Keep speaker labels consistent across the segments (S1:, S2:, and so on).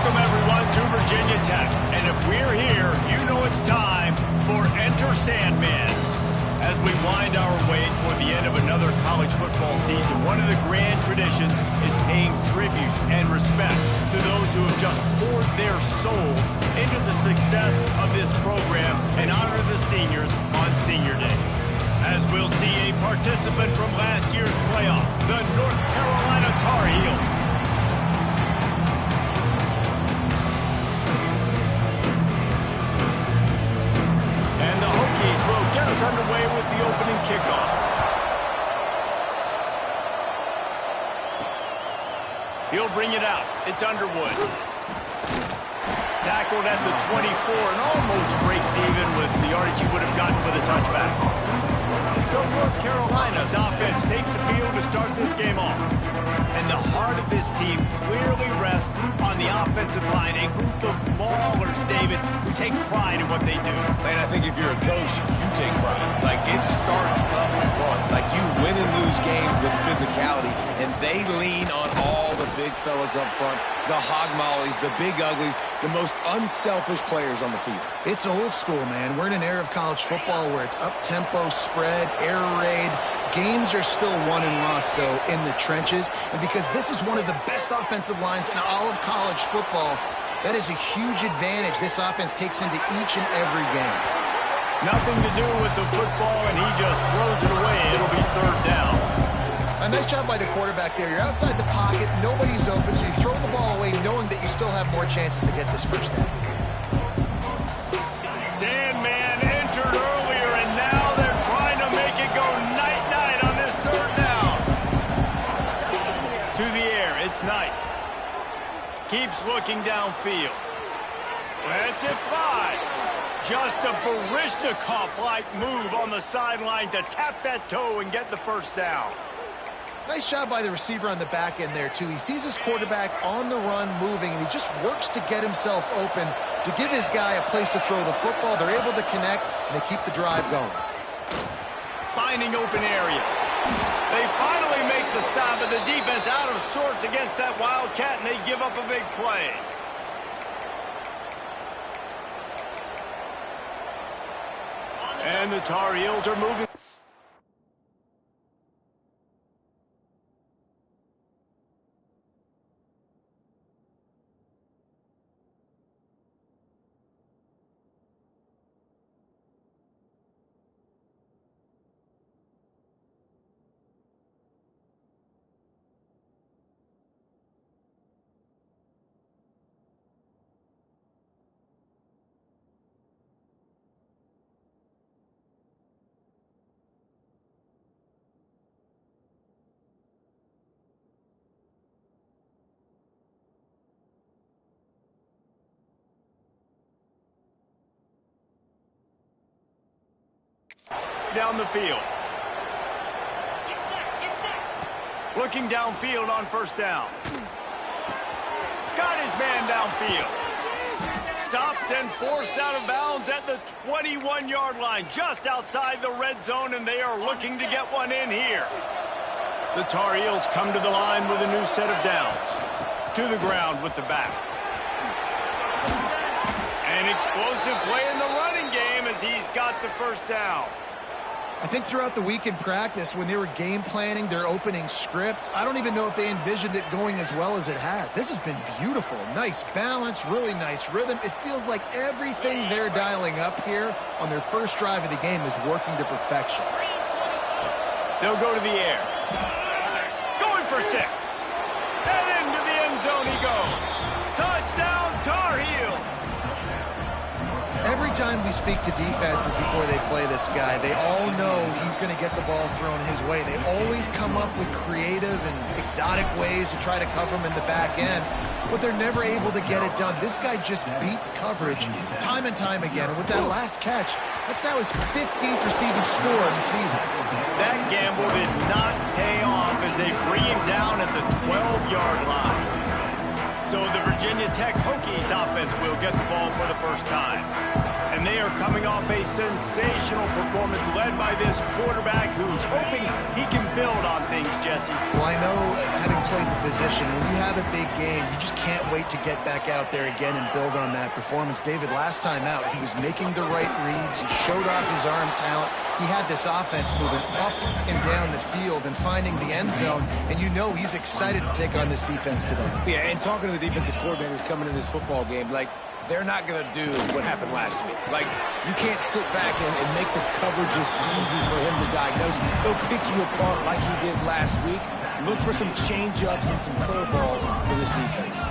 S1: Welcome, everyone, to Virginia Tech. And if we're here, you know it's time for Enter Sandman. As we wind our way toward the end of another college football season, one of the grand traditions is paying tribute and respect to those who have just poured their souls into the success of this program and honor the seniors on Senior Day. As we'll see a participant from last year's playoff, the North Carolina Tar Heels. Will get us underway with the opening kickoff. He'll bring it out. It's Underwood. Tackled at the 24 and almost breaks even with the yardage he would have gotten for the touchback. So North Carolina's offense takes the field to start this game off. And the heart of this team clearly rests on the offensive line, a group of ballers, David, who take pride in what they do.
S2: Man, I think if you're a coach, you take pride. Like, it starts up front. Like, you win and lose games with physicality, and they lean on all the big fellas up front, the hog mollies, the big uglies, the most unselfish players on the field.
S3: It's old school, man. We're in an era of college football where it's up-tempo, spread, air raid. Games are still won and lost, though, in the trenches. And because this is one of the best offensive lines in all of college football, that is a huge advantage this offense takes into each and every game.
S1: Nothing to do with the football, and he just throws it away. It'll be third down.
S3: A nice job by the quarterback there. You're outside the pocket, nobody's open, so you throw the ball away knowing that you still have more chances to get this first down.
S1: Sandman entered earlier, and now they're trying to make it go night-night on this third down. To the air, it's Knight. Keeps looking downfield. That's it, 5. Just a Baryshnikov-like move on the sideline to tap that toe and get the first down.
S3: Nice job by the receiver on the back end there, too. He sees his quarterback on the run moving, and he just works to get himself open to give his guy a place to throw the football. They're able to connect, and they keep the drive going.
S1: Finding open areas. They finally make the stop, and the defense out of sorts against that Wildcat, and they give up a big play. And the Tar Heels are moving. Down the field. Looking downfield on first down. Got his man downfield. Stopped and forced out of bounds at the 21-yard line, just outside the red zone, and they are looking to get one in here. The Tar Heels come to the line with a new set of downs. To the ground with the back. An explosive play in the running game as he's got the first down.
S3: I think throughout the week in practice, when they were game planning their opening script, I don't even know if they envisioned it going as well as it has. This has been beautiful. Nice balance, really nice rhythm. It feels like everything they're dialing up here on their first drive of the game is working to perfection.
S1: They'll go to the air. Going for 6. And into the end zone he goes. Touchdown, Tar Heels.
S3: Every time we speak to defenses before they play this guy, they all know he's going to get the ball thrown his way. They always come up with creative and exotic ways to try to cover him in the back end, but they're never able to get it done. This guy just beats coverage time and time again, and with that last catch, that's now his 15th receiving score of the season.
S1: That gamble did not pay off as they bring him down at the 12-yard line. So the Virginia Tech Hokies offense will get the ball for the first time. And they are are coming off a sensational performance led by this quarterback who's hoping he can build on things, Jesse.
S3: Well, I know, having played the position, when you have a big game, you just can't wait to get back out there again and build on that performance. David, last time out, he was making the right reads. He showed off his arm talent. He had this offense moving up and down the field and finding the end zone, and you know he's excited to take on this defense today.
S2: Yeah, and talking to the defensive coordinators coming in this football game, like, they're not going to do what happened last week. Like, you can't sit back and make the coverages easy for him to diagnose. He'll pick you apart like he did last week. Look for some change-ups and some curveballs for this defense.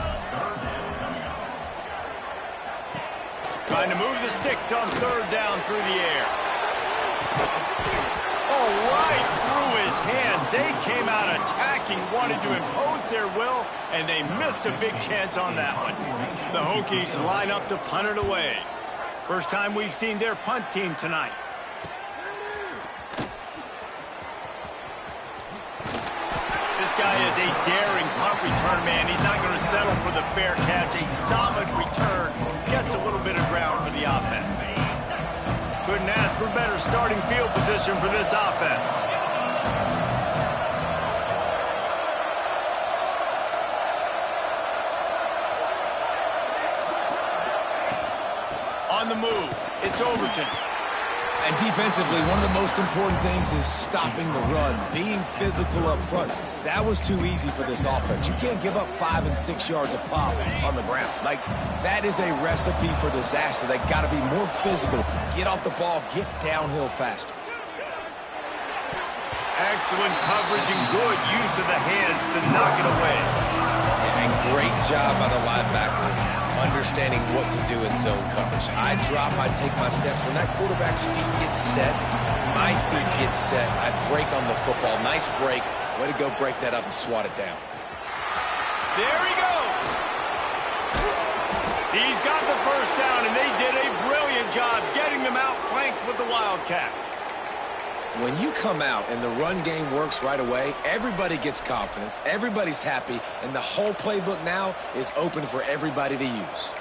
S1: Trying to move the sticks on third down through the air. Oh, right through his hands. They came out attacking, wanted to impose their will, and they missed a big chance on that one. The Hokies line up to punt it away. First time we've seen their punt team tonight. This guy is a daring punt return man. He's not going to settle for the fair catch. A solid return gets a little bit of ground for the offense. Couldn't ask for better starting field position for this offense. On the move, it's Overton.
S2: And defensively, one of the most important things is stopping the run, being physical up front. That was too easy for this offense. You can't give up 5 and 6 yards a pop on the ground. Like, that is a recipe for disaster. They got to be more physical, get off the ball, get downhill faster.
S1: Excellent coverage and good use of the hands to knock it away.
S2: And great job by the linebacker understanding what to do in zone coverage. I drop, I take my steps. When that quarterback's feet get set, my feet get set. I break on the football. Nice break. Way to go break that up and swat it down.
S1: There he goes. He's got the first down, and they did a brilliant job getting them out flanked with the Wildcat.
S2: When you come out and the run game works right away, everybody gets confidence, everybody's happy, and the whole playbook now is open for everybody to use.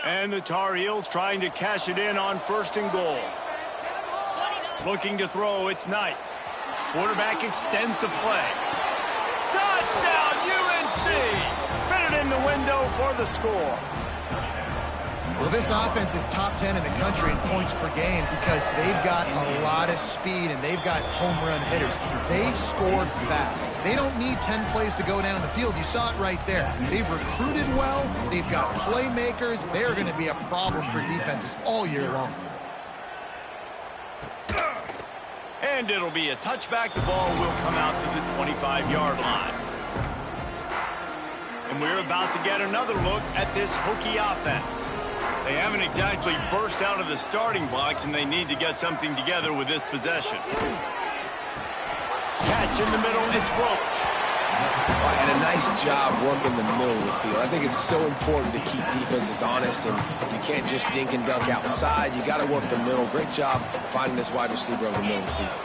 S1: And the Tar Heels trying to cash it in on 1st and goal. Looking to throw, it's Knight. Quarterback extends the play. Touchdown, UNC! Fitted in the window for the score.
S3: Well, this offense is top 10 in the country in points per game because they've got a lot of speed and they've got home run hitters. They scored fast. They don't need 10 plays to go down the field. You saw it right there. They've recruited well. They've got playmakers. They're going to be a problem for defenses all year long.
S1: And it'll be a touchback. The ball will come out to the 25-yard line. And we're about to get another look at this Hokie offense. They haven't exactly burst out of the starting blocks, and they need to get something together with this possession. Catch in the middle, it's Roach.
S2: And a nice job working the middle of the field. I think it's so important to keep defenses honest, and you can't just dink and dunk outside. You got to work the middle. Great job finding this wide receiver over the middle of the field.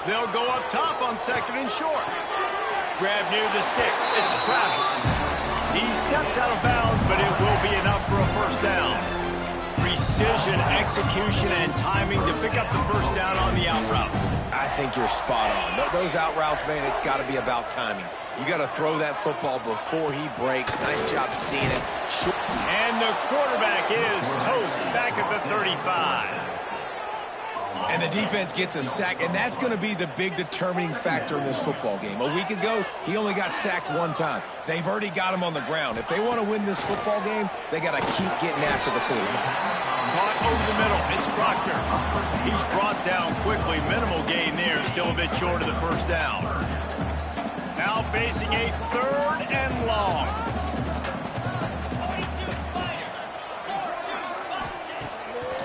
S1: They'll go up top on 2nd and short. Grab near the sticks. It's Travis. He steps out of bounds, but it will be enough for a first down. Precision, execution, and timing to pick up the first down on the out route.
S2: I think you're spot on. Those out routes, man, it's got to be about timing. You got to throw that football before he breaks. Nice job seeing it.
S1: And the quarterback is toast back at the 35.
S2: And the defense gets a sack, and that's going to be the big determining factor in this football game. A week ago, he only got sacked one time. They've already got him on the ground. If they want to win this football game, they got to keep getting after the quarterback.
S1: Caught over the middle. It's Proctor. He's brought down quickly. Minimal gain there. Still a bit short of the first down. Now facing a 3rd and long.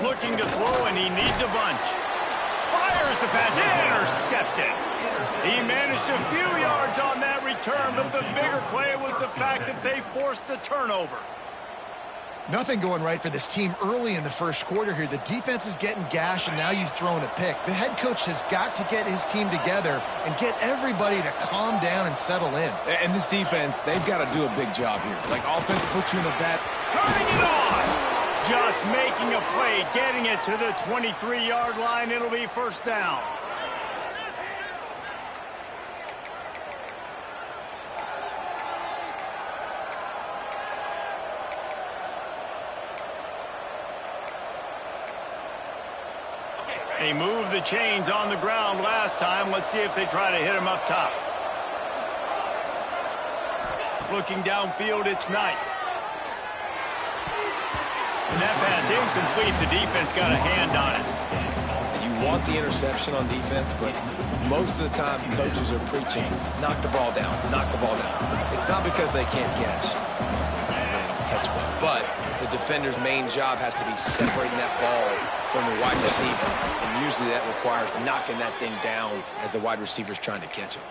S1: Looking to throw, and he needs a bunch. Fires the pass. Intercepted. He managed a few yards on that return, but the bigger play was the fact that they forced the turnover.
S3: Nothing going right for this team early in the first quarter here. The defense is getting gashed, and now you've thrown a pick. The head coach has got to get his team together and get everybody to calm down and settle in.
S2: And this defense, they've got to do a big job here. Like, offense puts you in a bad...
S1: Turning it on! Just making a play, getting it to the 23-yard line. It'll be first down. They moved the chains on the ground last time. Let's see if they try to hit him up top. Looking downfield, it's Knight. And that pass incomplete. The defense got a hand on it.
S2: You want the interception on defense, but most of the time coaches are preaching, knock the ball down, knock the ball down. It's not because they can't catch. Well, but the defender's main job has to be separating that ball from the wide receiver, and usually that requires knocking that thing down as the wide receiver's trying to catch it.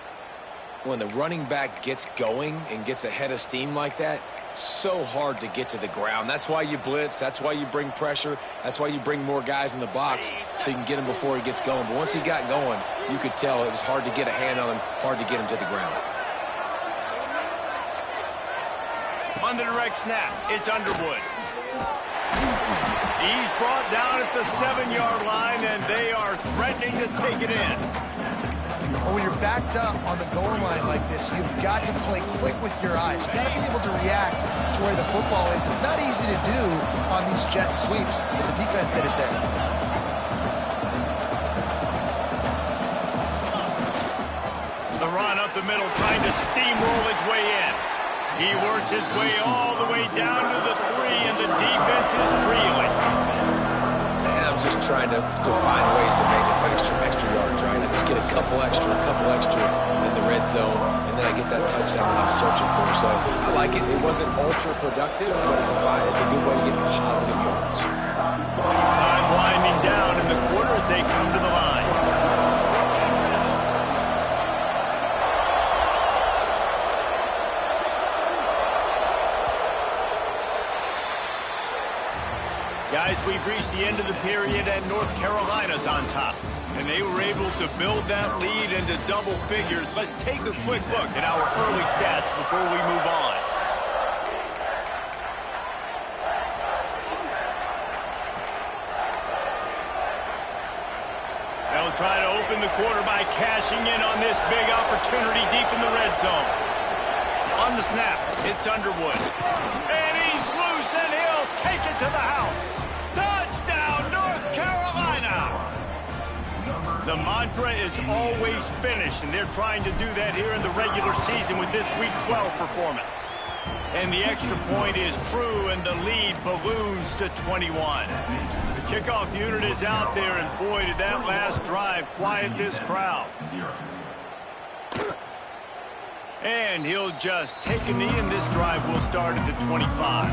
S2: When the running back gets going and gets ahead of steam like that, so hard to get to the ground. That's why you blitz. That's why you bring pressure. That's why you bring more guys in the box so you can get him before he gets going. But once he got going, you could tell it was hard to get a hand on him, hard to get him to the ground.
S1: On the direct snap, it's Underwood. He's brought down at the 7-yard line, and they are threatening to take it in.
S3: Well, when you're backed up on the goal line like this, you've got to play quick with your eyes. You've got to be able to react to where the football is. It's not easy to do on these jet sweeps, but the defense did it there.
S1: The run up the middle, trying to steamroll his way in. He works his way all the way down to the 3, and the defense is reeling.
S2: And I'm just trying to find ways to manufacture extra yards, right? I just get a couple extra in the red zone, and then I get that touchdown that I'm searching for. So I like it. It wasn't ultra productive, but it's a good way to get positive yards.
S1: Time winding down in the quarter as they come to the line. Guys, we've reached the end of the period, and North Carolina's on top. And they were able to build that lead into double figures. Let's take a quick look at our early stats before we move on. They'll try to open the quarter by cashing in on this big opportunity deep in the red zone. On the snap, it's Underwood. And he's loose, and he'll take it to the house. Touchdown, North Carolina! The mantra is always finish, and they're trying to do that here in the regular season with this Week 12 performance. And the extra point is true, and the lead balloons to 21. The kickoff unit is out there, and boy, did that last drive quiet this crowd. And he'll just take a knee, and this drive will start at the 25.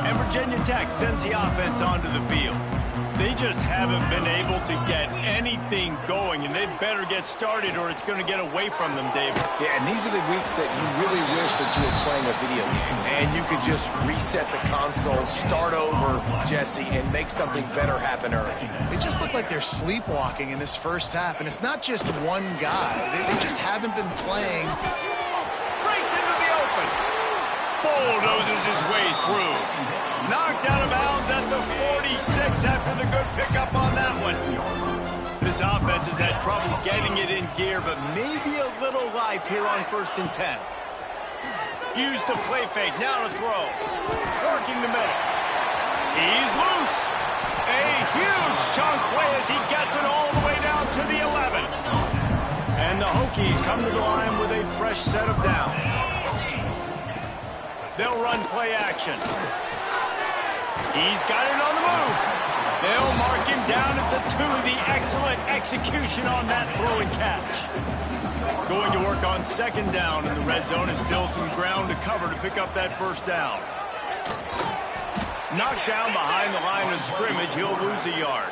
S1: And Virginia Tech sends the offense onto the field. They just haven't been able to get anything going, and they better get started or it's going to get away from them, David.
S2: Yeah, and these are the weeks that you really wish that you were playing a video game and you could just reset the console, start over, Jesse, and make something better happen early.
S3: They just look like they're sleepwalking in this first half, and it's not just one guy. They just haven't been playing.
S1: Breaks into the open. Bulldozes his way through. Knocked out of bounds at the 46 after the good pickup on that one. This offense has had trouble getting it in gear, but maybe a little life here on 1st and 10. Use the play fake, now to throw. Working the middle. He's loose. A huge chunk play as he gets it all the way down to the 11. And the Hokies come to the line with a fresh set of downs. They'll run play action. He's got it on the move. They'll mark him down at the 2. The excellent execution on that throw and catch. Going to work on 2nd down in the red zone, and still some ground to cover to pick up that 1st down. Knocked down behind the line of scrimmage, he'll lose a yard.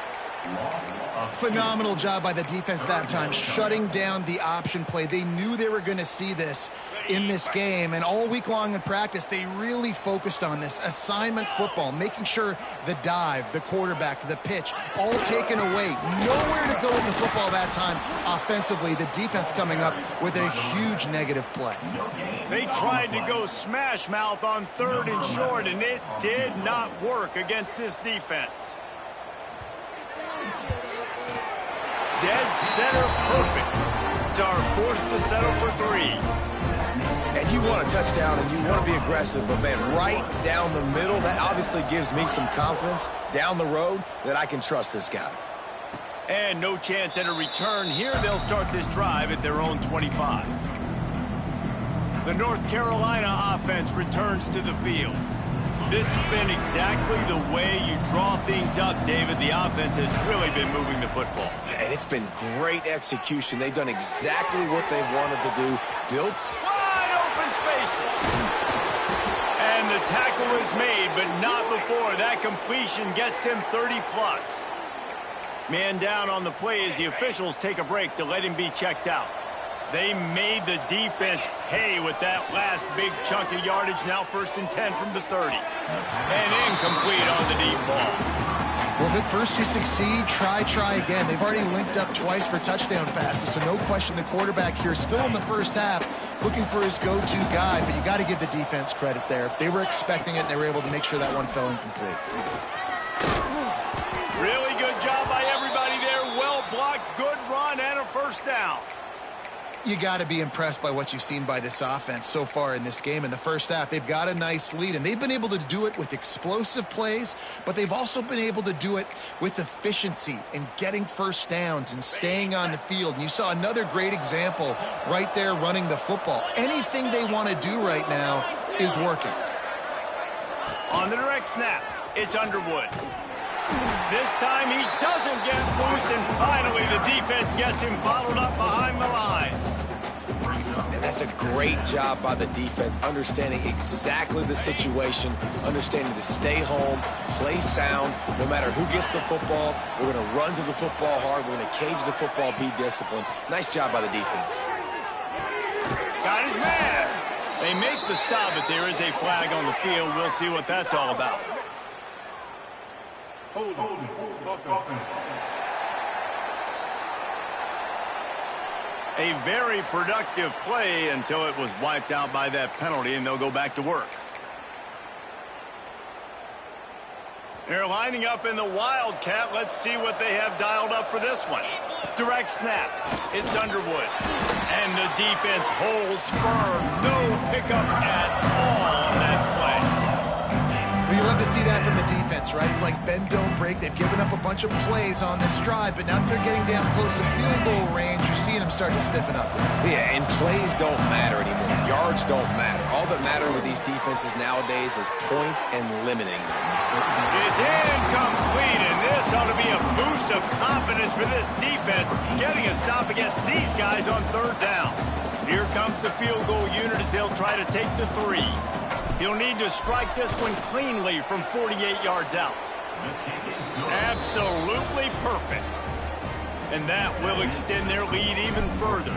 S3: Phenomenal job by the defense that time, shutting down the option play. They knew they were going to see this in this game, and all week long in practice, they really focused on this assignment football, making sure the dive, the quarterback, the pitch, all taken away. Nowhere to go with the football that time offensively. The defense coming up with a huge negative play.
S1: They tried to go smash mouth on 3rd and short, and it did not work against this defense. Dead center perfect. Are forced to settle for 3.
S2: And you want a touchdown and you want to be aggressive, but man, right down the middle, that obviously gives me some confidence down the road that I can trust this guy.
S1: And no chance at a return here. They'll start this drive at their own 25. The North Carolina offense returns to the field. This has been exactly the way you draw things up, David. The offense has really been moving the football.
S2: And it's been great execution. They've done exactly what they've wanted to do. Built
S1: wide open spaces. And the tackle is made, but not before. That completion gets him 30-plus. Man down on the play as the officials take a break to let him be checked out. They made the defense pay with that last big chunk of yardage. Now 1st and 10 from the 30. And incomplete on the deep ball.
S3: Well, if at first you succeed, try again. They've already linked up twice for touchdown passes, so no question the quarterback here still in the first half looking for his go-to guy, but you got to give the defense credit there. They were expecting it, and they were able to make sure that one fell incomplete.
S1: Really good job by everybody there. Well blocked, good run, and a 1st down.
S3: You got to be impressed by what you've seen by this offense so far in this game. In the first half, they've got a nice lead, and they've been able to do it with explosive plays, but they've also been able to do it with efficiency and getting 1st downs and staying on the field. And you saw another great example right there running the football. Anything they want to do right now is working.
S1: On the direct snap, it's Underwood. This time he doesn't get loose, and finally the defense gets him bottled up behind the line.
S2: And that's a great job by the defense, understanding exactly the situation, understanding to stay home, play sound. No matter who gets the football, we're going to run to the football hard. We're going to cage the football, be disciplined. Nice job by the defense.
S1: Got his man. They make the stop, but there is a flag on the field. We'll see what that's all about. A very productive play until it was wiped out by that penalty, and they'll go back to work. They're lining up in the Wildcat. Let's see what they have dialed up for this one. Direct snap. It's Underwood. And the defense holds firm. No pickup at all on that play.
S3: Well, you love to see that from the defense, right? It's like bend, don't break. They've given up a bunch of plays on this drive, but now that they're getting down close to field goal range, you're seeing them start to stiffen up.
S2: Yeah, and plays don't matter anymore. Yards don't matter. All that matter with these defenses nowadays is points and limiting them.
S1: It's incomplete, and this ought to be a boost of confidence for this defense, getting a stop against these guys on 3rd down. Here comes the field goal unit as they'll try to take the 3. He'll need to strike this one cleanly from 48 yards out. Absolutely perfect. And that will extend their lead even further.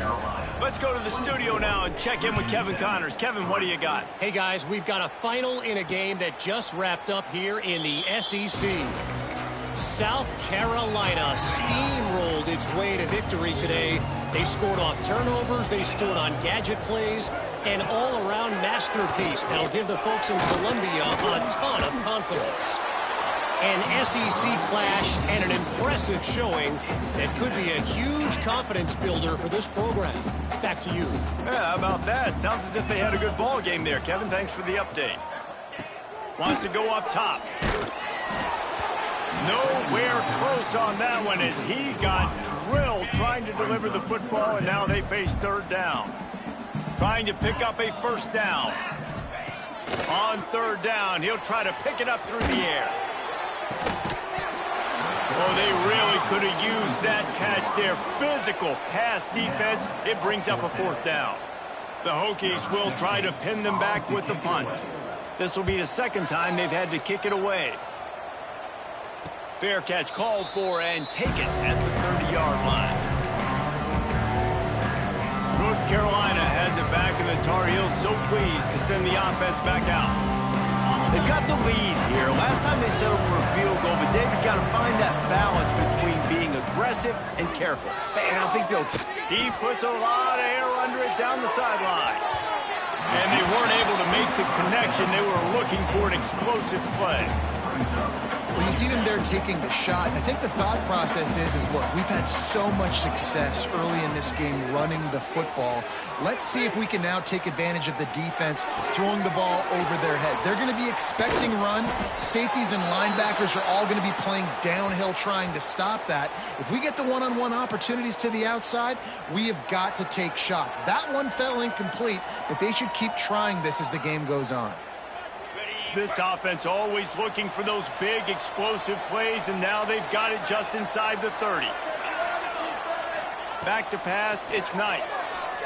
S1: Let's go to the studio now and check in with Kevin Connors. Kevin, what do you got?
S4: Hey, guys, we've got a final in a game that just wrapped up here in the SEC. South Carolina steamrolled its way to victory today. They scored off turnovers, they scored on gadget plays, an all-around masterpiece that'll give the folks in Columbia a ton of confidence. An SEC clash and an impressive showing that could be a huge confidence builder for this program. Back to you.
S1: Yeah, how about that? Sounds as if they had a good ball game there. Kevin, thanks for the update. Wants to go up top. Nowhere close on that one as he got drilled trying to deliver the football, and now they face third down. Trying to pick up a first down. On third down, he'll try to pick it up through the air. Oh, they really could have used that catch there. Physical pass defense. It brings up a fourth down. The Hokies will try to pin them back with the punt. This will be the second time they've had to kick it away. Fair catch called for and taken at the 30-yard line. North Carolina has it back, and the Tar Heels so pleased to send the offense back out. They've got the lead here. Last time they settled for a field goal, but David got to find that balance between being aggressive and careful.
S2: And I think they'll...
S1: He puts a lot of air under it down the sideline. And they weren't able to make the connection. They were looking for an explosive play.
S3: Well, you see them there taking the shot. I think the thought process is look, we've had so much success early in this game running the football. Let's see if we can now take advantage of the defense throwing the ball over their head. They're going to be expecting run. Safeties and linebackers are all going to be playing downhill trying to stop that. If we get the one-on-one opportunities to the outside, we have got to take shots. That one fell incomplete, but they should keep trying this as the game goes on.
S1: This offense always looking for those big explosive plays, and now they've got it just inside the 30. Back to pass, it's Knight.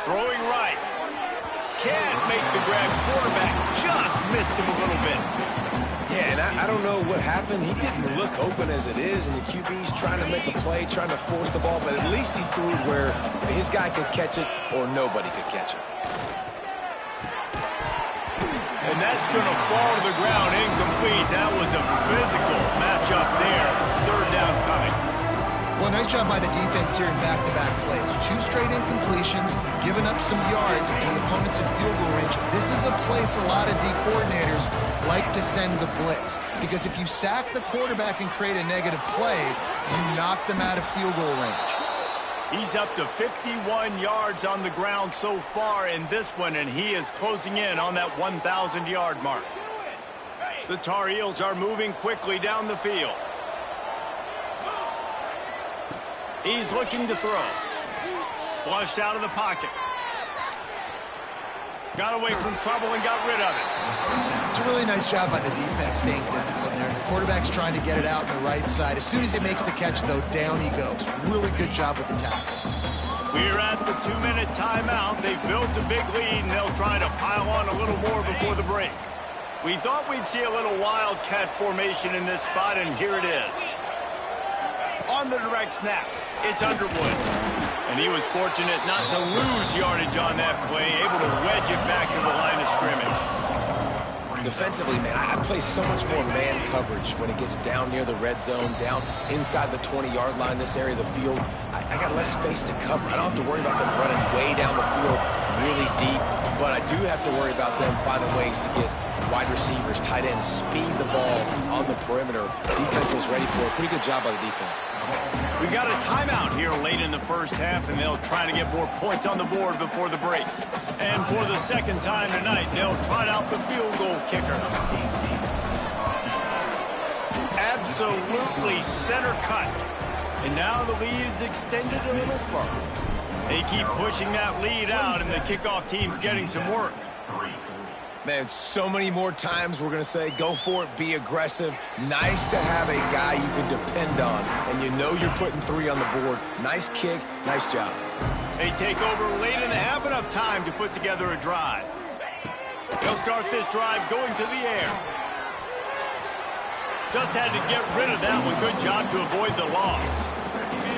S1: Throwing right. Can't make the grab. Quarterback just missed him a little bit.
S2: Yeah, and I don't know what happened. He didn't look open as it is, and the QB's trying to make a play, trying to force the ball, but at least he threw it where his guy could catch it or nobody could catch it.
S1: And that's going to fall to the ground incomplete. That was a physical matchup there. Third down coming.
S3: Well, nice job by the defense here in back-to-back plays. 2 straight incompletions, giving up some yards, and the opponent's in field goal range. This is a place a lot of D coordinators like to send the blitz, because if you sack the quarterback and create a negative play, you knock them out of field goal range.
S1: He's up to 51 yards on the ground so far in this one, and he is closing in on that 1,000-yard mark. The Tar Heels are moving quickly down the field. He's looking to throw. Flushed out of the pocket. Got away from trouble and got rid of it.
S3: It's a really nice job by the defense staying disciplined there. The quarterback's trying to get it out on the right side. As soon as he makes the catch, though, down he goes. Really good job with the tackle.
S1: We're at the 2-minute timeout. They've built a big lead, and they'll try to pile on a little more before the break. We thought we'd see a little wildcat formation in this spot, and here it is. On the direct snap, it's Underwood. And he was fortunate not to lose yardage on that play, able to wedge it back to the line of scrimmage.
S2: Defensively, man, I play so much more man coverage when it gets down near the red zone, down inside the 20-yard line, this area of the field. I got less space to cover. I don't have to worry about them running way down the field really deep, but I do have to worry about them finding ways to get wide receivers, tight ends, speed the ball on the perimeter. Defense was ready for it. Pretty good job by the defense.
S1: We've got a timeout here late in the first half, and they'll try to get more points on the board before the break. And for the second time tonight, they'll trot out the field goal kicker. Absolutely center cut. And now the lead is extended a little further. They keep pushing that lead out, and the kickoff team's getting some work.
S2: Man, so many more times we're going to say, go for it, be aggressive. Nice to have a guy you can depend on, and you know you're putting 3 on the board. Nice kick, nice job.
S1: They take over late in the half, enough time to put together a drive. They'll start this drive going to the air. Just had to get rid of that one. Good job to avoid the loss.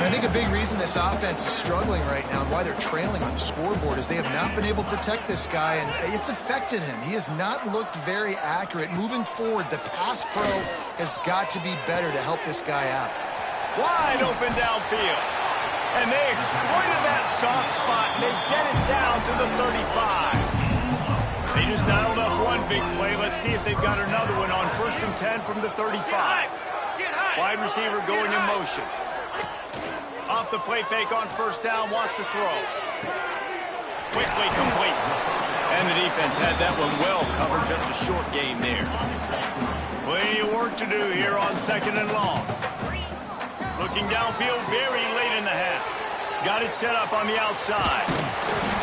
S3: And I think a big reason this offense is struggling right now and why they're trailing on the scoreboard is they have not been able to protect this guy, and it's affected him. He has not looked very accurate. Moving forward, the pass pro has got to be better to help this guy out.
S1: Wide open downfield. And they exploited that soft spot, and they get it down to the 35. They just dialed up one big play. Let's see if they've got another one on 1st and 10 from the 35. Wide receiver going in motion. Off the play fake on 1st down, wants to throw. Quickly complete. And the defense had that one well covered, just a short gain there. Plenty of work to do here on 2nd and long. Looking downfield very late in the half. Got it set up on the outside.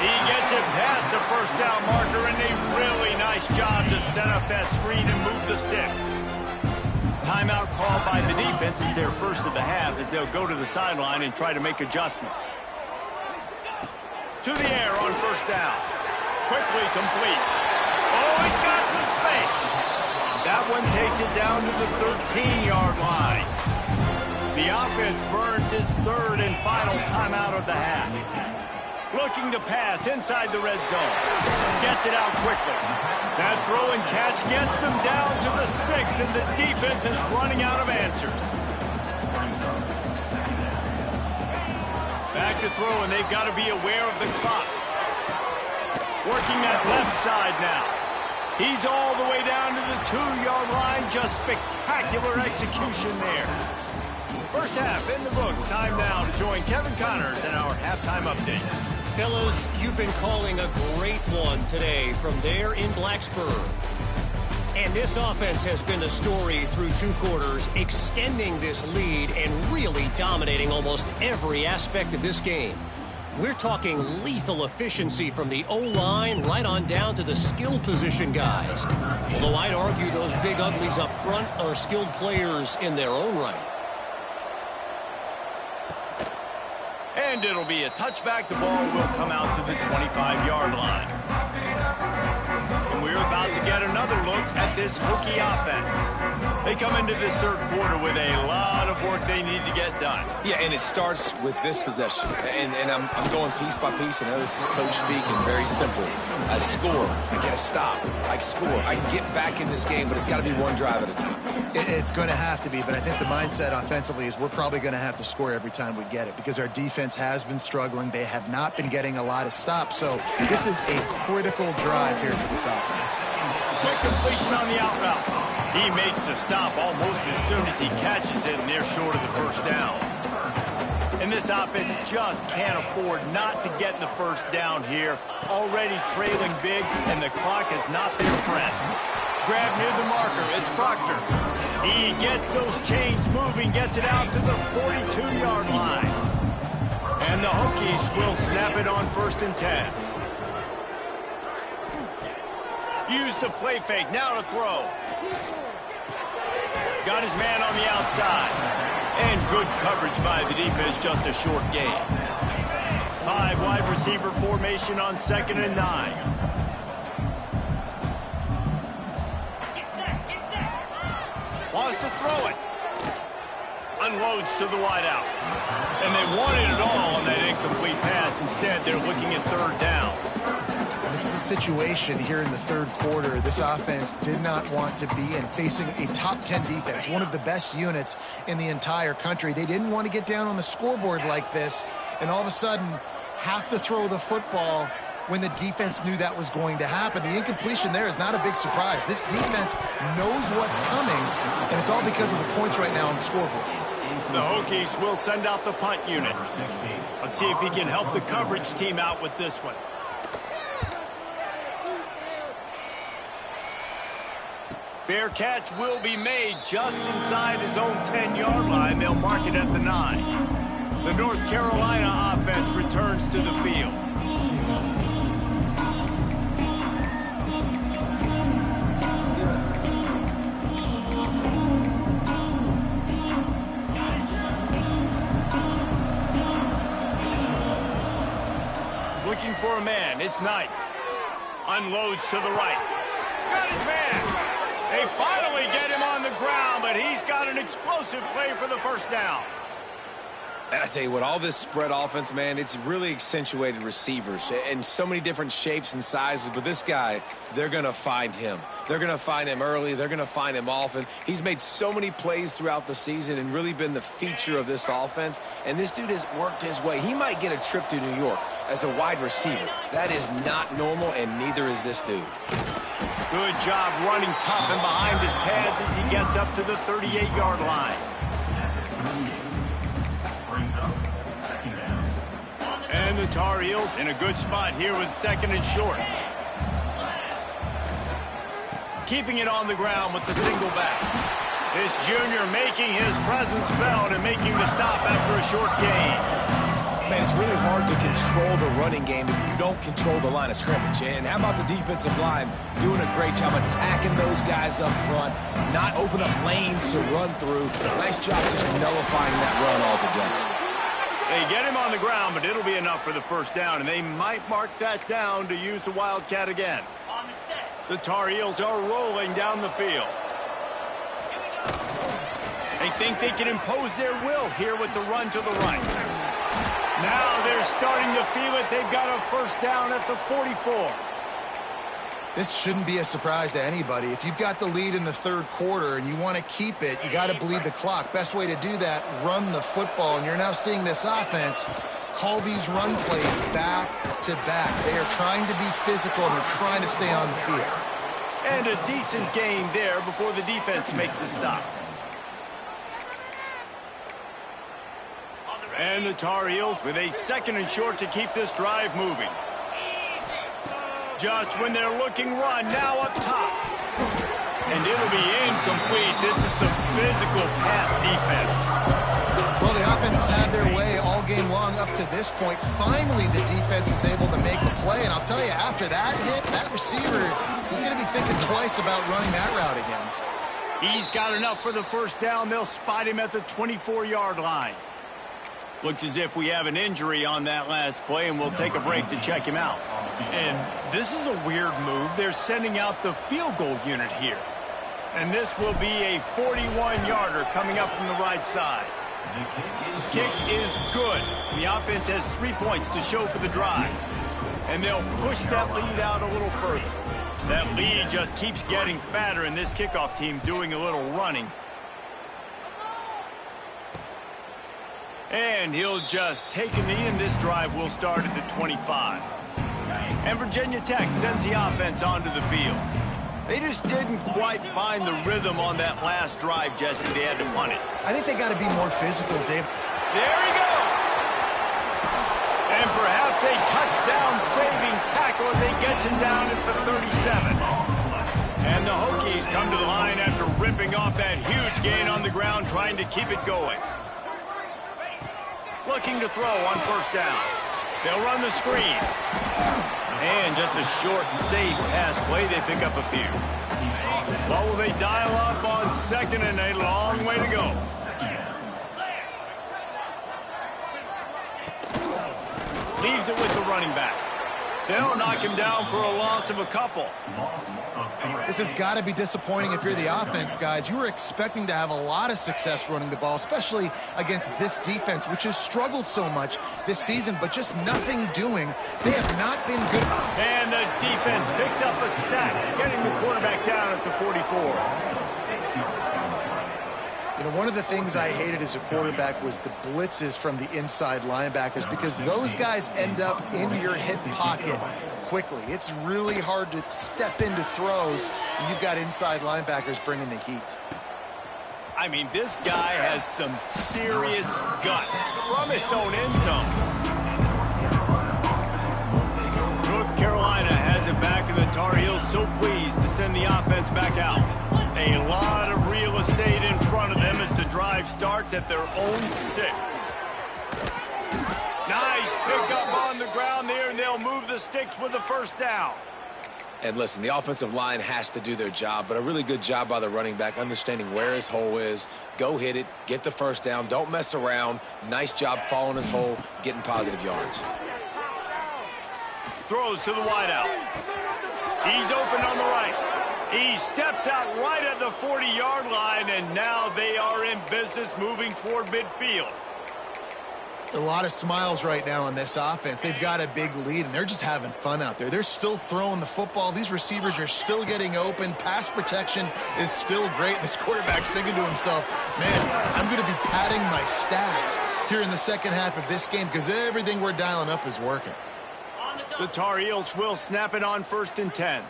S1: He gets it past the 1st down marker, and a really nice job to set up that screen and move the sticks. Timeout called by the defense is their first of the half as they'll go to the sideline and try to make adjustments. To the air on 1st down. Quickly complete. Oh, he's got some space. That one takes it down to the 13-yard line. The offense burns its 3rd and final timeout of the half. Looking to pass inside the red zone. Gets it out quickly. That throw and catch gets them down to the 6, and the defense is running out of answers. Back to throw, and they've got to be aware of the clock. Working that left side now. He's all the way down to the 2-yard line. Just spectacular execution there. First half in the books. Time now to join Kevin Connors in our halftime update.
S4: Fellas, you've been calling a great one today from there in Blacksburg. And this offense has been the story through 2 quarters, extending this lead and really dominating almost every aspect of this game. We're talking lethal efficiency from the O-line right on down to the skill position guys. Although I'd argue those big uglies up front are skilled players in their own right.
S1: And it'll be a touchback. The ball will come out to the 25-yard line. And we're about to get another look at this Hokie offense. They come into this 3rd quarter with a lot of work they need to get done.
S2: Yeah, and it starts with this possession. And I'm going piece by piece. I know this is coach speak and very simple. I score. I get a stop. I score. I can get back in this game, but it's got to be one drive at a time.
S3: It's going to have to be, but I think the mindset offensively is we're probably going to have to score every time we get it because our defense has been struggling. They have not been getting a lot of stops, so this is a critical drive here for this offense.
S1: Quick completion on the out route. He makes the stop almost as soon as he catches it, and they're short of the 1st down. And this offense just can't afford not to get the 1st down here. Already trailing big, and the clock is not their friend. Grab near the marker. It's Proctor. He gets those chains moving, gets it out to the 42-yard line. And the Hokies will snap it on 1st and 10. Use the play fake. Now to throw. Got his man on the outside. And good coverage by the defense, just a short gain. 5 wide receiver formation on 2nd and 9. Wants to throw it. Unloads to the wideout. And they wanted it all on that incomplete pass. Instead, they're looking at 3rd down.
S3: This is a situation here in the 3rd quarter this offense did not want to be in, facing a top 10 defense, one of the best units in the entire country. They didn't want to get down on the scoreboard like this and all of a sudden have to throw the football when the defense knew that was going to happen. The incompletion there is not a big surprise. This defense knows what's coming, and it's all because of the points right now on the scoreboard.
S1: The Hokies will send out the punt unit. Let's see if he can help the coverage team out with this one. Fair catch will be made just inside his own 10-yard line. They'll mark it at the 9. The North Carolina offense returns to the field. for a man. It's Knight. Unloads to the right. Got his man. They finally get him on the ground, but he's got an explosive play for the first down.
S2: And I tell you what, all this spread offense, man, it's really accentuated receivers in so many different shapes and sizes. But this guy, they're going to find him. They're going to find him early. They're going to find him often. He's made so many plays throughout the season and really been the feature of this offense. And this dude has worked his way. He might get a trip to New York as a wide receiver. That is not normal, and neither is this dude.
S1: Good job running tough and behind his pads as he gets up to the 38-yard line. And the Tar Heels in a good spot here with 2nd and short. Keeping it on the ground with the single back. This junior making his presence felt and making the stop after a short gain.
S2: Man, it's really hard to control the running game if you don't control the line of scrimmage. And how about the defensive line doing a great job attacking those guys up front, not open up lanes to run through. Nice job just nullifying that run altogether.
S1: They get him on the ground, but it'll be enough for the first down, and they might mark that down to use the Wildcat again. The Tar Heels are rolling down the field. They think they can impose their will here with the run to the right. Now they're starting to feel it. They've got a first down at the 44.
S3: This shouldn't be a surprise to anybody. If you've got the lead in the third quarter and you want to keep it, you got to bleed the clock. Best way to do that, run the football. And you're now seeing this offense call these run plays back to back. They are trying to be physical and they're trying to stay on the field.
S1: And a decent gain there before the defense makes the stop. And the Tar Heels with a 2nd and short to keep this drive moving. Just when they're looking run, now up top. And it'll be incomplete. This is some physical pass defense.
S3: Well, the offense has had their way all game long up to this point. Finally, the defense is able to make a play. And I'll tell you, after that hit, that receiver, he's going to be thinking twice about running that route again.
S1: He's got enough for the first down. They'll spot him at the 24-yard line. Looks as if we have an injury on that last play, and we'll take a break to check him out. And this is a weird move. They're sending out the field goal unit here. And this will be a 41-yarder coming up from the right side. Kick is good. The offense has 3 points to show for the drive. And they'll push that lead out a little further. That lead just keeps getting fatter, and this kickoff team doing a little running. And he'll just take a knee, and this drive will start at the 25. And Virginia Tech sends the offense onto the field. They just didn't quite find the rhythm on that last drive, Jesse. They had to punt it.
S3: I think they got to be more physical, Dave.
S1: There he goes! And perhaps a touchdown-saving tackle as he gets him down at the 37. And the Hokies come to the line after ripping off that huge gain on the ground, trying to keep it going. Looking to throw on first down. They'll run the screen. And just a short and safe pass play. They pick up a few. What will they dial up on 2nd and a long way to go? Leaves it with the running back. They'll knock him down for a loss of a couple.
S3: This has got to be disappointing if you're the offense, guys. You were expecting to have a lot of success running the ball, especially against this defense, which has struggled so much this season, but just nothing doing. They have not been good.
S1: And the defense picks up a sack, getting the quarterback down at the 44.
S3: You know, one of the things I hated as a quarterback was the blitzes from the inside linebackers, because those guys end up in your hip pocket quickly. It's really hard to step into throws when you've got inside linebackers bringing the heat.
S1: I mean, this guy has some serious guts from its own end zone. North Carolina has it back, and the Tar Heels so pleased to send the offense back out. A lot of real estate in front of them as the drive starts at their own 6. Nice pickup on the ground there, and they'll move the sticks with the first down.
S2: And listen, the offensive line has to do their job, but a really good job by the running back, understanding where his hole is. Go hit it, get the first down, don't mess around. Nice job following his hole, getting positive yards.
S1: throws to the wideout. He's open on the right. He steps out right at the 40-yard line, and now they are in business moving toward midfield.
S3: A lot of smiles right now on this offense. They've got a big lead, and they're just having fun out there. They're still throwing the football. These receivers are still getting open. Pass protection is still great. This quarterback's thinking to himself, man, I'm going to be padding my stats here in the second half of this game because everything we're dialing up is working.
S1: The Tar Heels will snap it on 1st and 10.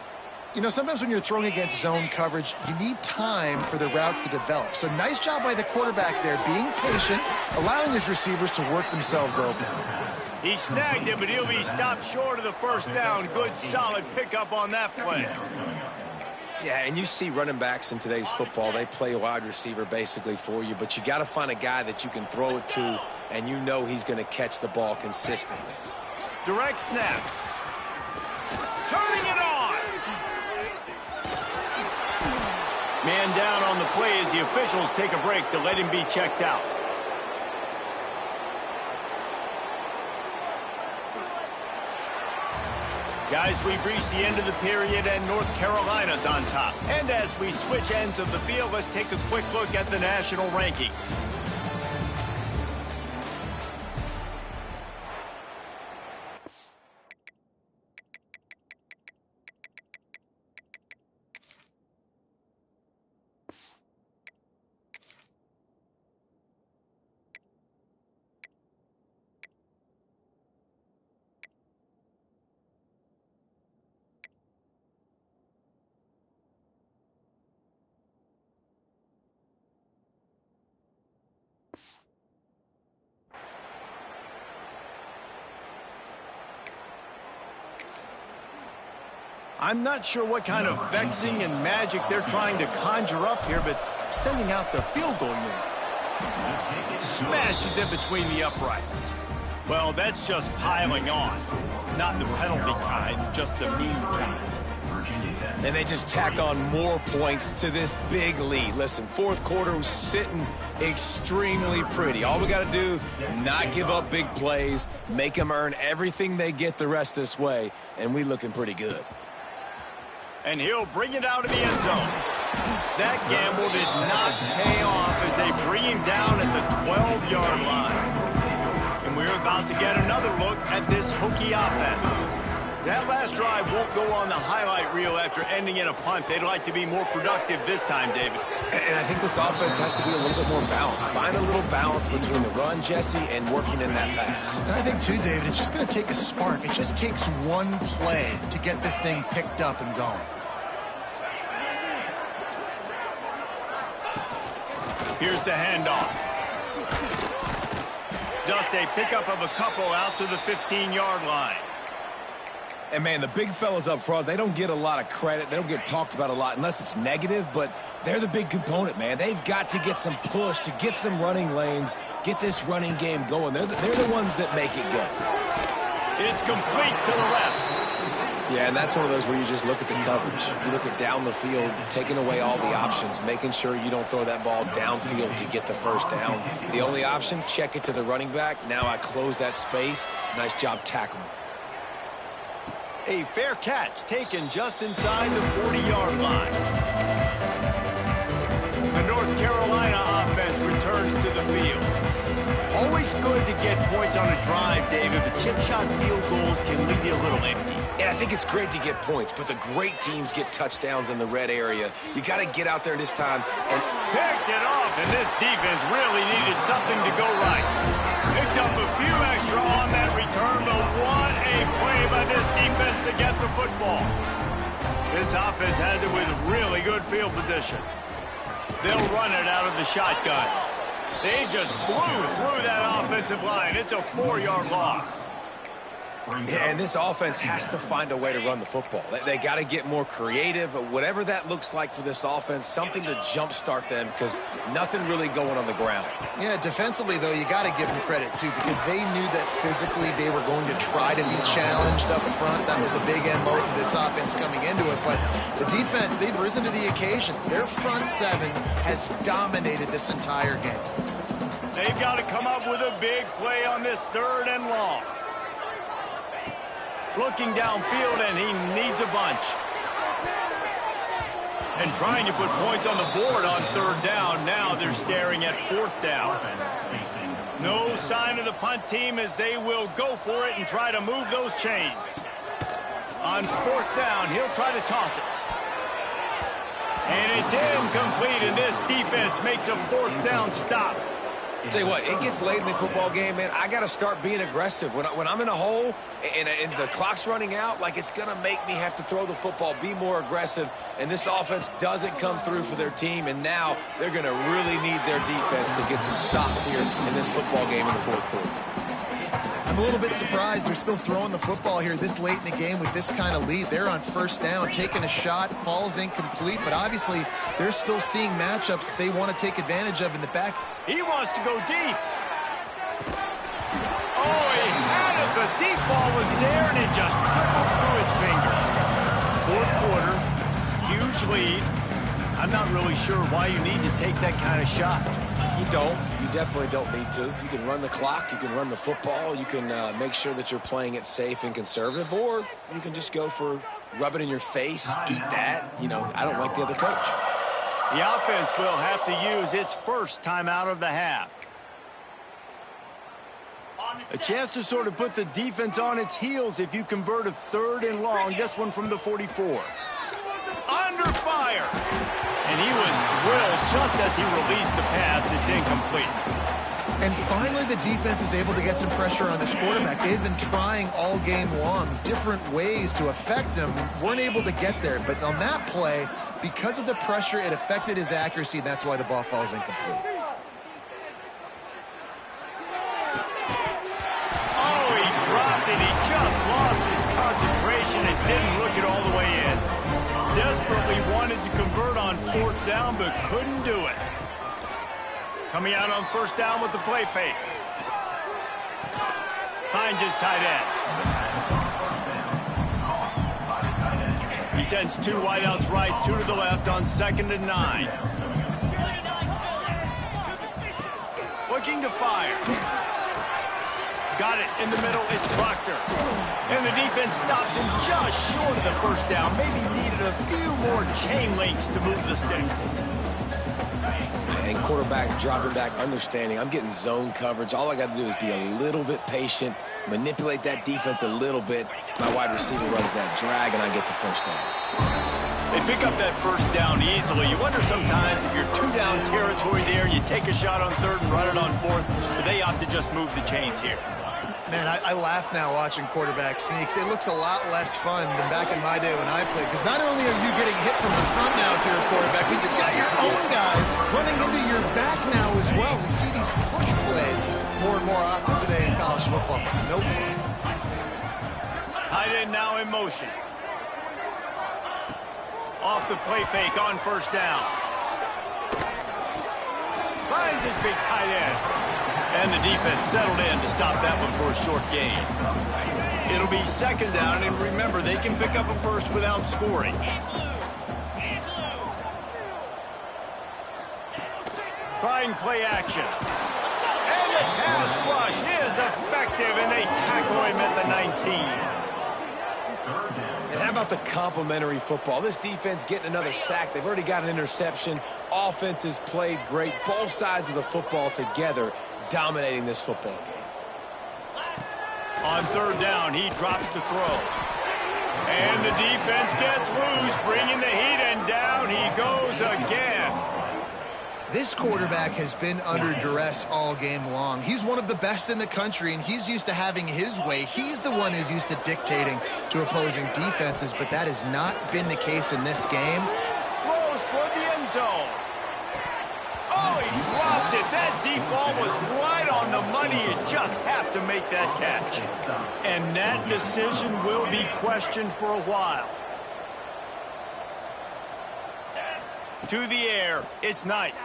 S3: You know, sometimes when you're throwing against zone coverage, you need time for the routes to develop. So nice job by the quarterback there, being patient, allowing his receivers to work themselves open.
S1: He snagged it, but he'll be stopped short of the first down. Good, solid pickup on that play.
S2: Yeah, and you see running backs in today's football, they play wide receiver basically for you, but you got to find a guy that you can throw it to, and you know he's going to catch the ball consistently.
S1: Direct snap. Turning it on. Man down on the play as the officials take a break to let him be checked out. Guys, we've reached the end of the period and North Carolina's on top. And as we switch ends of the field, let's take a quick look at the national rankings. I'm not sure what kind of vexing and magic they're trying to conjure up here, but sending out the field goal unit. Smashes it between the uprights. Well, that's just piling on. Not the penalty kind, just the mean kind.
S2: And they just tack on more points to this big lead. Listen, fourth quarter was sitting extremely pretty. All we got to do, not give up big plays, make them earn everything they get the rest this way, and we looking pretty good.
S1: And he'll bring it out of the end zone. That gamble did not pay off as they bring him down at the 12-yard line. And we're about to get another look at this Hokie offense. That last drive won't go on the highlight reel after ending in a punt. They'd like to be more productive this time, David.
S2: And I think this offense has to be a little bit more balanced. Find a little balance between the run, Jesse, and working in that pass.
S3: And I think, too, David, it's just going to take a spark. It just takes one play to get this thing picked up and going.
S1: Here's the handoff. Just a pickup of a couple out to the 15-yard line.
S2: And, man, the big fellas up front, they don't get a lot of credit. They don't get talked about a lot unless it's negative, but they're the big component, man. They've got to get some push, to get some running lanes, get this running game going. They're the ones that make it go.
S1: It's complete to the left.
S2: Yeah, and that's one of those where you just look at the coverage. You look at down the field, taking away all the options, making sure you don't throw that ball downfield to get the first down. The only option, check it to the running back. Now I close that space. Nice job tackling.
S1: A fair catch taken just inside the 40-yard line. The North Carolina offense returns to the field. Always good to get points on a drive, David, but chip shot field goals can leave you a little empty.
S2: And I think it's great to get points, but the great teams get touchdowns in the red area. You got to get out there this time and
S1: picked it off, and this defense really needed something to go right. Picked up a few extra on that return, but what a play by this defense to get the football. This offense has it with really good field position. They'll run it out of the shotgun. They just blew through that offensive line. It's a 4-yard loss.
S2: Yeah, and this offense has to find a way to run the football. They got to get more creative, whatever that looks like for this offense, something to jumpstart them because nothing really going on the ground.
S3: Yeah, defensively, though, you got to give them credit, too, because they knew that physically they were going to try to be challenged up front. That was a big MO for this offense coming into it. But the defense, they've risen to the occasion. Their front seven has dominated this entire game.
S1: They've got to come up with a big play on this 3rd and long. Looking downfield, and he needs a bunch. And trying to put points on the board on 3rd down. Now they're staring at 4th down. No sign of the punt team as they will go for it and try to move those chains. On 4th down, he'll try to toss it. And it's incomplete, and this defense makes a 4th down stop.
S2: Tell you what, it gets late in the football game, man. I got to start being aggressive. When I'm in a hole and the clock's running out, like, it's going to make me have to throw the football, be more aggressive, and this offense doesn't come through for their team, and now they're going to really need their defense to get some stops here in this football game in the 4th quarter.
S3: I'm a little bit surprised they're still throwing the football here this late in the game with this kind of lead. They're on 1st down, taking a shot, falls incomplete, but obviously they're still seeing matchups that they want to take advantage of in the back.
S1: He wants to go deep. Oh, he had it. The deep ball was there, and it just trickled through his fingers. 4th quarter, huge lead. I'm not really sure why you need to take that kind of shot.
S2: You don't. You definitely don't need to. You can run the clock. You can run the football. You can make sure that you're playing it safe and conservative, or you can just go for rub it in your face, eat that. You know, I don't like the other coach.
S1: The offense will have to use its first timeout of the half. A chance to sort of put the defense on its heels if you convert a 3rd and long. This one from the 44. Under fire. And he was drilled just as he released the pass. It's incomplete.
S3: And finally, the defense is able to get some pressure on this quarterback. They've been trying all game long different ways to affect him. Weren't able to get there. But on that play, because of the pressure, it affected his accuracy, and that's why the ball falls incomplete.
S1: Oh, he dropped it. He just lost his concentration and didn't look it all the way in. Desperately wanted to convert on 4th down, but couldn't do it. Coming out on 1st down with the play fake. Finds his tight end. He sends 2 wideouts right, 2 to the left on 2nd and 9. Looking to fire. Got it in the middle. It's Proctor. And the defense stops him just short of the 1st down. Maybe needed a few more chain links to move the sticks.
S2: And quarterback dropping back, understanding I'm getting zone coverage. All I got to do is be a little bit patient, manipulate that defense a little bit. My wide receiver runs that drag, and I get the 1st down.
S1: They pick up that 1st down easily. You wonder sometimes if you're 2 down territory there, you take a shot on 3rd and run it on 4th, but they opt to just move the chains here.
S3: Man, I laugh now watching quarterback sneaks. It looks a lot less fun than back in my day when I played, because not only are you getting hit from the front now if you're a quarterback, but you've got your own guys running into your back now as well. We see these push plays more and more often today in college football. No fun.
S1: Tight end now in motion. Off the play fake on 1st down. Finds his big tight end. And the defense settled in to stop that one for a short gain. It'll be 2nd down, and remember, they can pick up a 1st without scoring. Trying play action. And the pass rush is effective, and they tackle him at the 19.
S2: And how about the complimentary football? This defense getting another sack. They've already got an interception. Offense has played great. Both sides of the football together, dominating this football game.
S1: On 3rd down, he drops to throw. And the defense gets loose, bringing the heat, and down he goes again.
S3: This quarterback has been under duress all game long. He's one of the best in the country, and he's used to having his way. He's the one who's used to dictating to opposing defenses, but that has not been the case in this game.
S1: Throws toward the end zone. Oh, he dropped it. That deep ball was right on the money. You just have to make that catch. And that decision will be questioned for a while. To the air. It's Knight.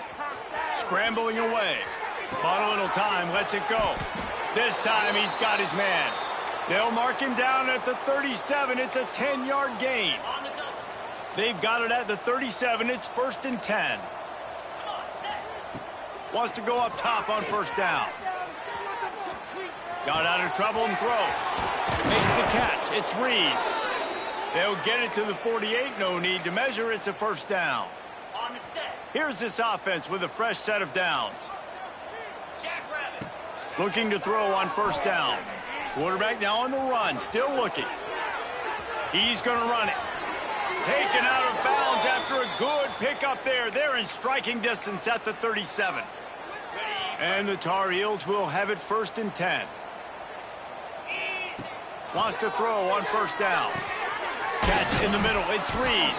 S1: Scrambling away. Bought a little time. Lets it go. This time he's got his man. They'll mark him down at the 37. It's a 10-yard gain. They've got it at the 37. It's 1st and 10. Wants to go up top on 1st down. Got out of trouble and throws. Makes the catch. It's Reeves. They'll get it to the 48. No need to measure. It's a first down. Here's this offense with a fresh set of downs. Looking to throw on first down. Quarterback now on the run. Still looking. He's going to run it. Taken out of bounds after a good pickup there. They're in striking distance at the 37. And the Tar Heels will have it 1st and 10. Wants to throw on first down. Catch in the middle. It's Reeves.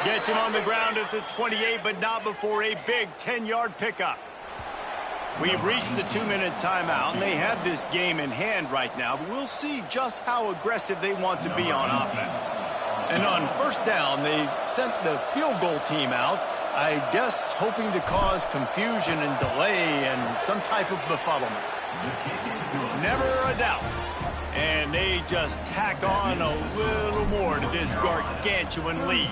S1: Gets him on the ground at the 28, but not before a big 10-yard pickup. We've reached the 2-minute timeout, and they have this game in hand right now, but we'll see just how aggressive they want to be on offense. And on first down, they sent the field goal team out, I guess hoping to cause confusion and delay and some type of befuddlement. Never a doubt. And they just tack on a little more to this gargantuan lead.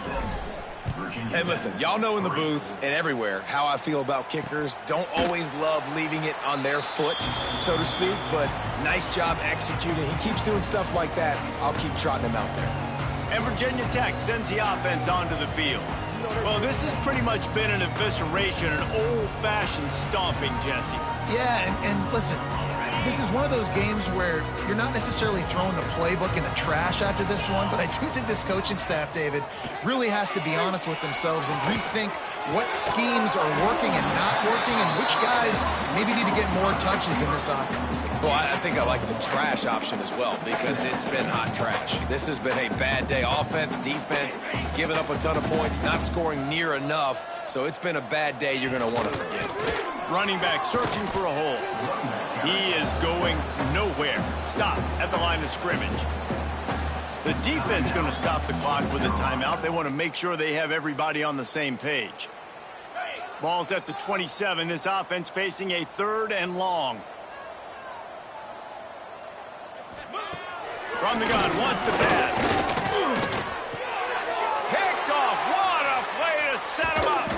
S2: And listen, y'all know in the booth and everywhere how I feel about kickers. Don't always love leaving it on their foot, so to speak, but nice job executing. He keeps doing stuff like that. I'll keep trotting him out there.
S1: And Virginia Tech sends the offense onto the field. Well, this has pretty much been an evisceration, an old-fashioned stomping, Jesse.
S3: Yeah, and listen, this is one of those games where you're not necessarily throwing the playbook in the trash after this one, but I do think this coaching staff, David, really has to be honest with themselves and rethink what schemes are working and not working and which guys maybe need to get more touches in this offense.
S2: Well, I think I like the trash option as well because it's been hot trash. This has been a bad day. Offense, defense, giving up a ton of points, not scoring near enough. So it's been a bad day you're going to want to forget.
S1: Running back searching for a hole. He is going nowhere. Stop at the line of scrimmage. The defense going to stop the clock with a timeout. They want to make sure they have everybody on the same page. Ball's at the 27. This offense facing a 3rd and long. From the gun, wants to pass. Picked off. What a play to set him up.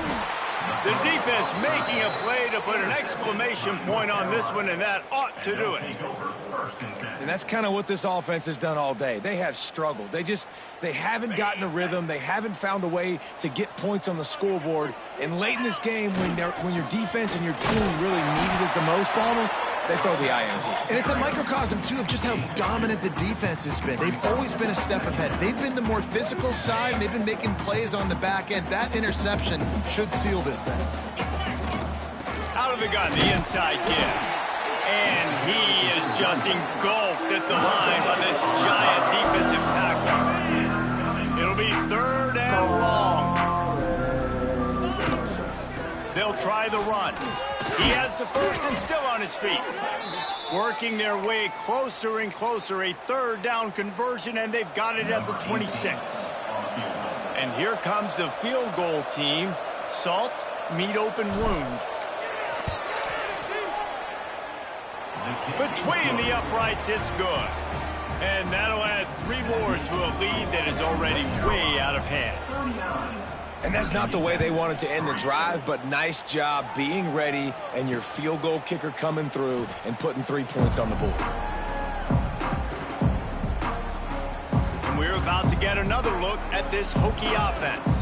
S1: The defense making a play to put an exclamation point on this one, and that ought to do it.
S2: And that's kind of what this offense has done all day. They have struggled. They haven't gotten a rhythm. They haven't found a way to get points on the scoreboard. And late in this game, when your defense and your team really needed it the most, Palmer, they throw the INT.
S3: And it's a microcosm, too, of just how dominant the defense has been. They've always been a step ahead. They've been the more physical side, and they've been making plays on the back end. That interception should seal this thing.
S1: Out of the gun, the inside give. And he is just engulfed at the line by this giant defensive tackle. It'll be 3rd and long. They'll try the run. He has the first and still on his feet. Working their way closer and closer. A 3rd down conversion, and they've got it at the 26. And here comes the field goal team. Salt, meet open wound. Between the uprights, it's good. And that'll add 3 more to a lead that is already way out of hand.
S2: And that's not the way they wanted to end the drive, but nice job being ready and your field goal kicker coming through and putting 3 points on the board.
S1: And we're about to get another look at this Hokie offense.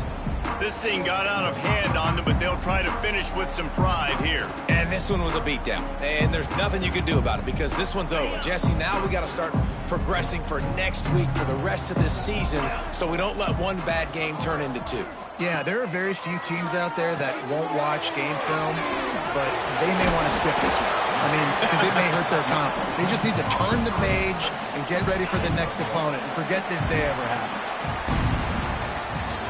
S1: This thing got out of hand on them, but they'll try to finish with some pride here.
S2: And this one was a beatdown. And there's nothing you can do about it because this one's over. Jesse, now we got to start progressing for next week for the rest of this season so we don't let one bad game turn into 2.
S3: Yeah, there are very few teams out there that won't watch game film, but they may want to skip this one. I mean, because it may hurt their confidence. They just need to turn the page and get ready for the next opponent and forget this day ever happened.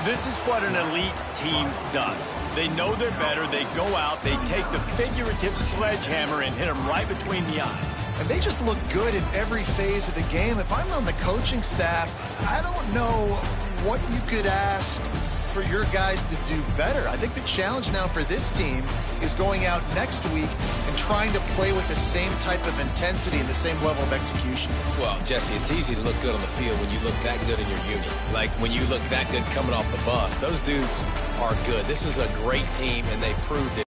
S1: This is what an elite team does. They know they're better. They go out. They take the figurative sledgehammer and hit them right between the eyes.
S3: And they just look good in every phase of the game. If I'm on the coaching staff, I don't know what you could ask for your guys to do better. I think the challenge now for this team is going out next week and trying to play with the same type of intensity and the same level of execution.
S2: Well, Jesse, it's easy to look good on the field when you look that good in your unit. Like when you look that good coming off the bus. Those dudes are good. This is a great team, and they proved it.